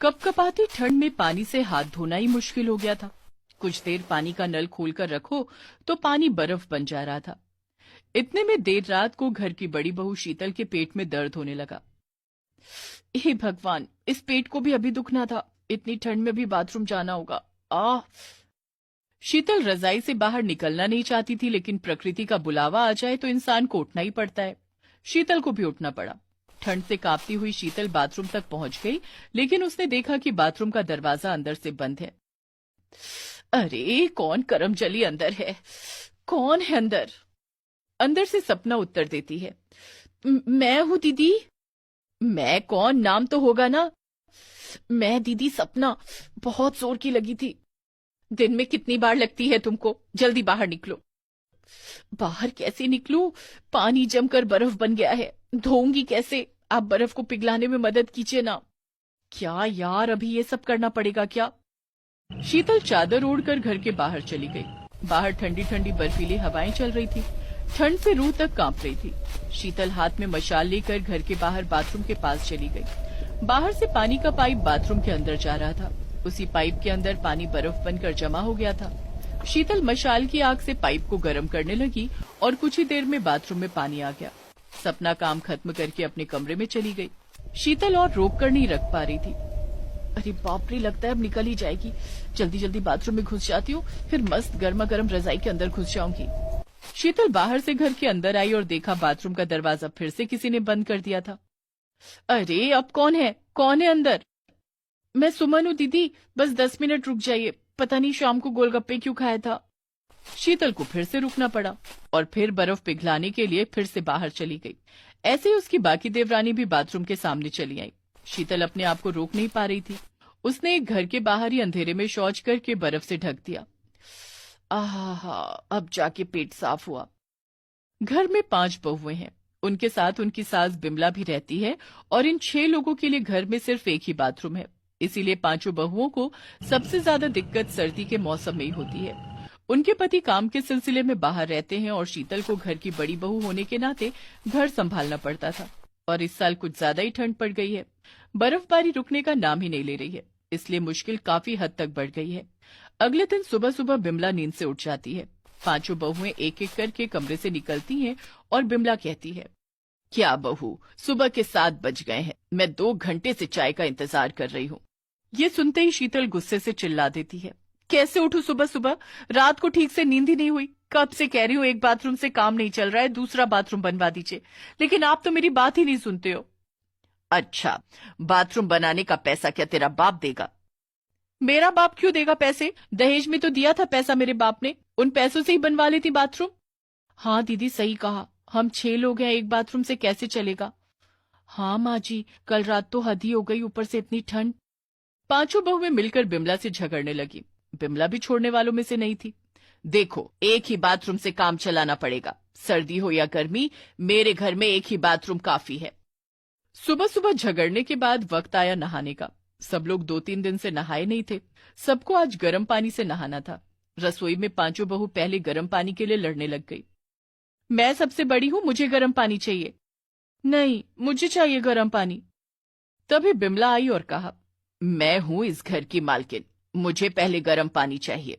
कपकपाती ठंड में पानी से हाथ धोना ही मुश्किल हो गया था। कुछ देर पानी का नल खोलकर रखो तो पानी बर्फ बन जा रहा था। इतने में देर रात को घर की बड़ी बहू शीतल के पेट में दर्द होने लगा। हे भगवान, इस पेट को भी अभी दुखना था। इतनी ठंड में भी बाथरूम जाना होगा। आह! शीतल रजाई से बाहर निकलना नहीं चाहती थी, लेकिन प्रकृति का बुलावा आ जाए तो इंसान को उठना ही पड़ता है। शीतल को भी उठना पड़ा। ठंड से कांपती हुई शीतल बाथरूम तक पहुंच गई, लेकिन उसने देखा कि बाथरूम का दरवाजा अंदर से बंद है। अरे, कौन करमजली अंदर है? कौन है अंदर? अंदर से सपना उत्तर देती है। मैं हूं दीदी। मैं कौन? नाम तो होगा ना। मैं दीदी सपना। बहुत जोर की लगी थी। दिन में कितनी बार लगती है तुमको? जल्दी बाहर निकलो। बाहर कैसे निकलूं? पानी जमकर बर्फ बन गया है। धोऊंगी कैसे? आप बर्फ को पिघलाने में मदद कीजिए ना। क्या यार, अभी ये सब करना पड़ेगा क्या? शीतल चादर ओढ़कर घर के बाहर चली गई। बाहर ठंडी ठंडी बर्फीली हवाएं चल रही थी। ठंड से रूह तक कांप रही थी। शीतल हाथ में मशाल लेकर घर के बाहर बाथरूम के पास चली गई। बाहर से पानी का पाइप बाथरूम के अंदर जा रहा था। उसी पाइप के अंदर पानी बर्फ बनकर जमा हो गया था। शीतल मशाल की आग से पाइप को गर्म करने लगी और कुछ ही देर में बाथरूम में पानी आ गया। सपना काम खत्म करके अपने कमरे में चली गई। शीतल और रोक कर नहीं रख पा रही थी। अरे बाप रे, लगता है अब निकल ही जाएगी। जल्दी जल्दी बाथरूम में घुस जाती हूँ, फिर मस्त गर्मा गर्म रजाई के अंदर घुस जाऊंगी। शीतल बाहर से घर के अंदर आई और देखा बाथरूम का दरवाजा फिर से किसी ने बंद कर दिया था। अरे, अब कौन है? कौन है अंदर? मैं सुमन हूँ दीदी, बस 10 मिनट रुक जाइए। पता नहीं शाम को गोलगप्पे क्यों खाया था। शीतल को फिर से रुकना पड़ा और फिर बर्फ पिघलाने के लिए फिर से बाहर चली गई। ऐसे ही उसकी बाकी देवरानी भी बाथरूम के सामने चली आई। शीतल अपने आप को रोक नहीं पा रही थी। उसने एक घर के बाहर ही अंधेरे में शौच करके बर्फ से ढक दिया। आहा, अब जाके पेट साफ हुआ। घर में 5 बहुएं हैं। उनके साथ उनकी सास बिमला भी रहती है और इन 6 लोगों के लिए घर में सिर्फ एक ही बाथरूम है। इसीलिए 5 बहुओं को सबसे ज्यादा दिक्कत सर्दी के मौसम में ही होती है। उनके पति काम के सिलसिले में बाहर रहते हैं और शीतल को घर की बड़ी बहू होने के नाते घर संभालना पड़ता था। और इस साल कुछ ज्यादा ही ठंड पड़ गई है। बर्फबारी रुकने का नाम ही नहीं ले रही है, इसलिए मुश्किल काफी हद तक बढ़ गई है। अगले दिन सुबह सुबह बिमला नींद से उठ जाती है। 5 बहुएं एक एक करके कमरे से निकलती हैं और बिमला कहती है, क्या बहू, सुबह के 7 बज गए हैं। मैं 2 घंटे से चाय का इंतजार कर रही हूँ। ये सुनते ही शीतल गुस्से से चिल्ला देती है, कैसे उठूं सुबह सुबह? रात को ठीक से नींद ही नहीं हुई। कब से कह रही हूँ एक बाथरूम से काम नहीं चल रहा है, दूसरा बाथरूम बनवा दीजिए, लेकिन आप तो मेरी बात ही नहीं सुनते हो। अच्छा, बाथरूम बनाने का पैसा क्या तेरा बाप देगा? मेरा बाप क्यों देगा पैसे? दहेज में तो दिया था पैसा मेरे बाप ने। उन पैसों से ही बनवा लेती बाथरूम। हाँ दीदी, सही कहा। हम 6 लोग हैं, एक बाथरूम से कैसे चलेगा? हाँ माँ जी, कल रात तो हद ही हो गई, ऊपर से इतनी ठंड। 5 बहुएं मिलकर बिमला से झगड़ने लगी। बिमला भी छोड़ने वालों में से नहीं थी। देखो, एक ही बाथरूम से काम चलाना पड़ेगा। सर्दी हो या गर्मी, मेरे घर में एक ही बाथरूम काफी है। सुबह सुबह झगड़ने के बाद वक्त आया नहाने का। सब लोग 2-3 दिन से नहाए नहीं थे। सबको आज गर्म पानी से नहाना था। रसोई में 5 बहू पहले गर्म पानी के लिए लड़ने लग गई। मैं सबसे बड़ी हूं, मुझे गर्म पानी चाहिए। नहीं, मुझे चाहिए गर्म पानी। तभी बिमला आई और कहा, मैं हूं इस घर की मालकिन, मुझे पहले गर्म पानी चाहिए।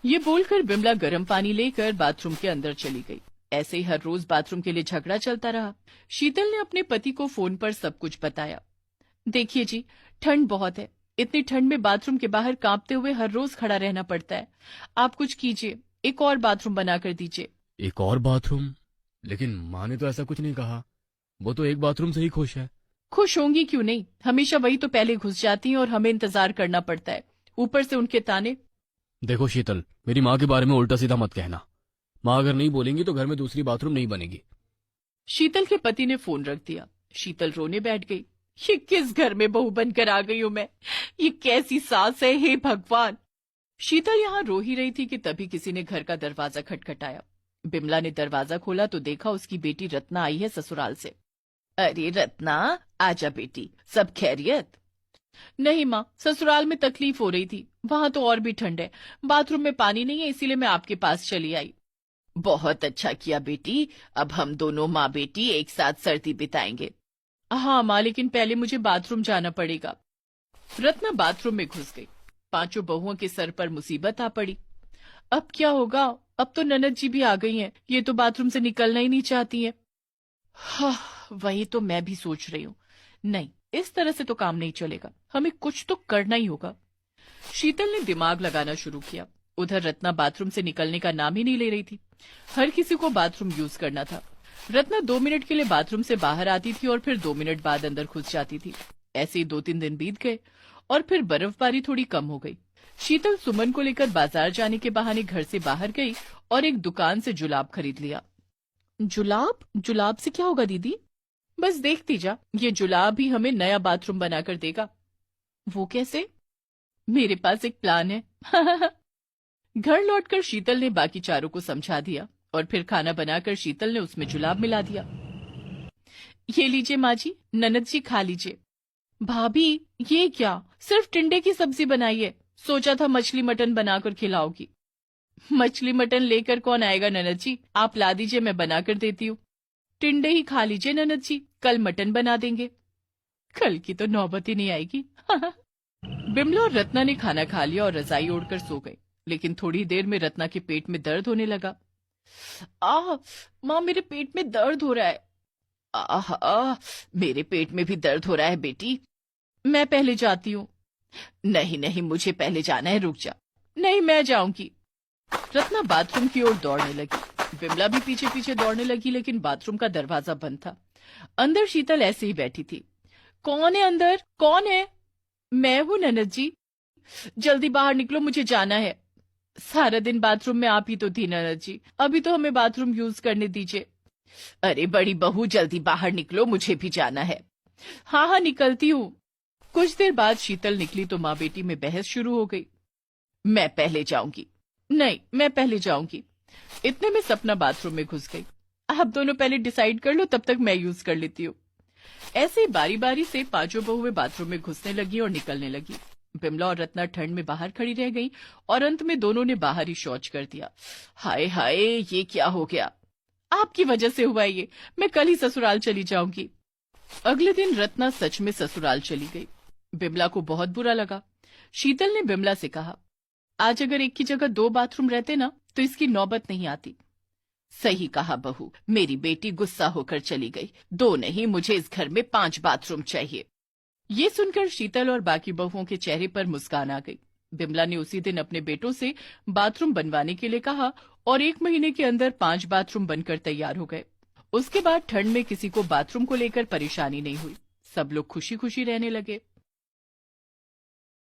ये बोलकर बिमला गर्म पानी लेकर बाथरूम के अंदर चली गई। ऐसे ही हर रोज बाथरूम के लिए झगड़ा चलता रहा। शीतल ने अपने पति को फोन पर सब कुछ बताया। देखिए जी, ठंड बहुत है। इतनी ठंड में बाथरूम के बाहर कांपते हुए हर रोज खड़ा रहना पड़ता है। आप कुछ कीजिए, एक और बाथरूम बना कर दीजिए। एक और बाथरूम? लेकिन माँ ने तो ऐसा कुछ नहीं कहा। वो तो एक बाथरूम से ही खुश है। खुश होंगी क्यों नहीं? हमेशा वही तो पहले घुस जाती हैं और हमें इंतजार करना पड़ता है, ऊपर से उनके ताने। देखो शीतल, मेरी माँ के बारे में उल्टा सीधा मत कहना। माँ अगर नहीं बोलेंगी तो घर में दूसरी बाथरूम नहीं बनेगी। शीतल के पति ने फोन रख दिया। शीतल रोने बैठ गई। ये किस घर में बहू बनकर आ गई हूं मैं? ये कैसी सास है, हे भगवान। शीतल यहाँ रो ही रही थी कि तभी किसी ने घर का दरवाजा खटखटाया। बिमला ने दरवाजा खोला तो देखा उसकी बेटी रत्ना आई है ससुराल से। अरे रत्ना, आजा बेटी, सब खैरियत? नहीं माँ, ससुराल में तकलीफ हो रही थी। वहां तो और भी ठंड है। बाथरूम में पानी नहीं है, इसीलिए मैं आपके पास चली आई। बहुत अच्छा किया बेटी, अब हम दोनों माँ बेटी एक साथ सर्दी बिताएंगे। हाँ माँ, लेकिन पहले मुझे बाथरूम जाना पड़ेगा। रत्ना बाथरूम में घुस गई। पांचों बहुओं के सर पर मुसीबत आ पड़ी। अब क्या होगा? अब तो ननद जी भी आ गई हैं। ये तो बाथरूम से निकलना ही नहीं चाहती हैं। हाँ, वही तो मैं भी सोच रही हूँ। नहीं, इस तरह से तो काम नहीं चलेगा। हमें कुछ तो करना ही होगा। शीतल ने दिमाग लगाना शुरू किया। उधर रत्ना बाथरूम से निकलने का नाम ही नहीं ले रही थी। हर किसी को बाथरूम यूज करना था। रत्ना 2 मिनट के लिए बाथरूम से बाहर आती थी और फिर 2 मिनट बाद अंदर घुस जाती थी। ऐसे ही 2-3 दिन बीत गए और फिर बर्फबारी थोड़ी कम हो गई। शीतल सुमन को लेकर बाजार जाने के बहाने घर से बाहर गई और एक दुकान से जुलाब खरीद लिया। जुलाब? जुलाब से क्या होगा दीदी? बस देखती जा, ये जुलाब ही हमें नया बाथरूम बनाकर देगा। वो कैसे? मेरे पास एक प्लान है। घर लौटकर शीतल ने बाकी चारों को समझा दिया और फिर खाना बनाकर शीतल ने उसमें जुलाब मिला दिया। ये लीजिए माँ जी, ननद जी खा लीजिए। भाभी, ये क्या? सिर्फ टिंडे की सब्जी बनाई है। सोचा था मछली मटन बनाकर खिलाओगी। मछली मटन लेकर कौन आएगा ननद जी? आप ला दीजिए, मैं बनाकर देती हूँ। टिंडे ही खा लीजिए ननद जी, कल मटन बना देंगे। कल की तो नौबत ही नहीं आएगी। बिमला और रत्ना ने खाना खा लिया और रजाई ओढ़कर सो गए। लेकिन थोड़ी देर में रत्ना के पेट में दर्द होने लगा। माँ, मेरे पेट में दर्द हो रहा है। मेरे पेट में भी दर्द हो रहा है बेटी। मैं पहले जाती हूँ। नहीं नहीं, मुझे पहले जाना है, रुक जा। नहीं, मैं जाऊंगी। रत्ना बाथरूम की ओर दौड़ने लगी। बिमला भी पीछे पीछे दौड़ने लगी, लेकिन बाथरूम का दरवाजा बंद था। अंदर शीतल ऐसे ही बैठी थी। कौन है अंदर? कौन है? मैं हूँ ननद जी। जल्दी बाहर निकलो, मुझे जाना है। सारा दिन बाथरूम में आप ही तो थी ननद जी, अभी तो हमें बाथरूम यूज करने दीजिए। अरे बड़ी बहू, जल्दी बाहर निकलो, मुझे भी जाना है। हाँ हाँ, निकलती हूँ। कुछ देर बाद शीतल निकली तो माँ बेटी में बहस शुरू हो गई। मैं पहले जाऊंगी। नहीं, मैं पहले जाऊंगी। इतने में सपना बाथरूम में घुस गई। आप दोनों पहले डिसाइड कर लो, तब तक मैं यूज कर लेती हूँ। ऐसे ही बारी बारी से पांचों बहुएं बाथरूम में घुसने लगी और निकलने लगी। बिमला और रत्ना ठंड में बाहर खड़ी रह गई और अंत में दोनों ने बाहर ही शौच कर दिया। हाय हाय, ये क्या हो गया? आपकी वजह से हुआ ये। मैं कल ही ससुराल चली जाऊंगी। अगले दिन रत्ना सच में ससुराल चली गई। बिमला को बहुत बुरा लगा। शीतल ने बिमला से कहा, आज अगर एक की जगह 2 बाथरूम रहते ना तो इसकी नौबत नहीं आती। सही कहा बहू, मेरी बेटी गुस्सा होकर चली गई। 2 नहीं, मुझे इस घर में 5 बाथरूम चाहिए। ये सुनकर शीतल और बाकी बहुओं के चेहरे पर मुस्कान आ गई। बिमला ने उसी दिन अपने बेटों से बाथरूम बनवाने के लिए कहा और 1 महीने के अंदर 5 बाथरूम बनकर तैयार हो गए। उसके बाद ठंड में किसी को बाथरूम को लेकर परेशानी नहीं हुई। सब लोग खुशी खुशी रहने लगे।